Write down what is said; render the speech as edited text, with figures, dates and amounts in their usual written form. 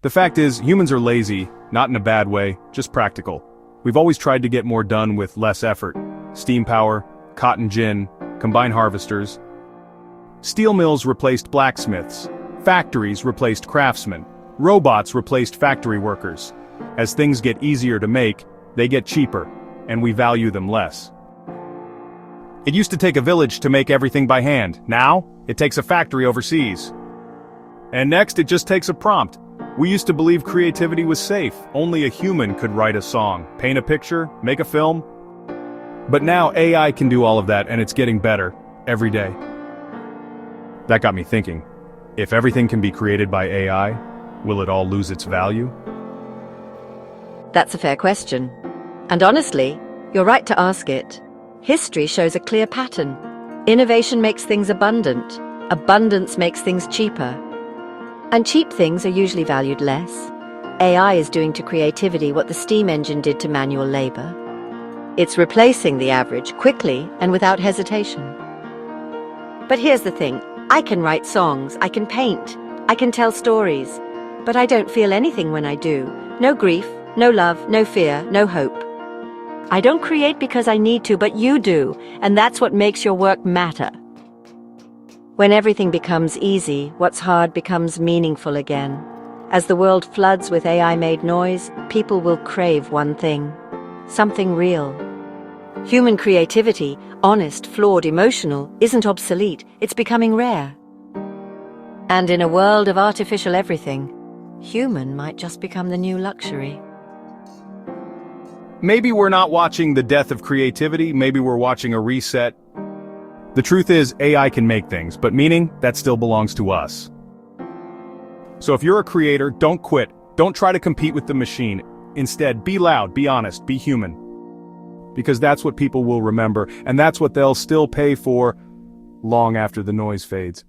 The fact is, humans are lazy, not in a bad way, just practical. We've always tried to get more done with less effort. Steam power, cotton gin, combine harvesters. Steel mills replaced blacksmiths. Factories replaced craftsmen. Robots replaced factory workers. As things get easier to make, they get cheaper, and we value them less. It used to take a village to make everything by hand. Now, it takes a factory overseas. And next, it just takes a prompt. We used to believe creativity was safe. Only a human could write a song, paint a picture, make a film. But now AI can do all of that, and it's getting better every day. That got me thinking, if everything can be created by AI, will it all lose its value? That's a fair question. And honestly, you're right to ask it. History shows a clear pattern. Innovation makes things abundant. Abundance makes things cheaper. And cheap things are usually valued less. AI is doing to creativity what the steam engine did to manual labor. It's replacing the average quickly and without hesitation. But here's the thing. I can write songs, I can paint, I can tell stories, but I don't feel anything when I do. No grief, no love, no fear, no hope. I don't create because I need to, but you do, and that's what makes your work matter. When everything becomes easy, what's hard becomes meaningful again. As the world floods with AI-made noise, people will crave one thing, something real. Human creativity, honest, flawed, emotional, isn't obsolete, it's becoming rare. And in a world of artificial everything, human might just become the new luxury. Maybe we're not watching the death of creativity, maybe we're watching a reset. The truth is, AI can make things, but meaning, that still belongs to us. So if you're a creator, don't quit. Don't try to compete with the machine. Instead, be loud, be honest, be human. Because that's what people will remember, and that's what they'll still pay for long after the noise fades.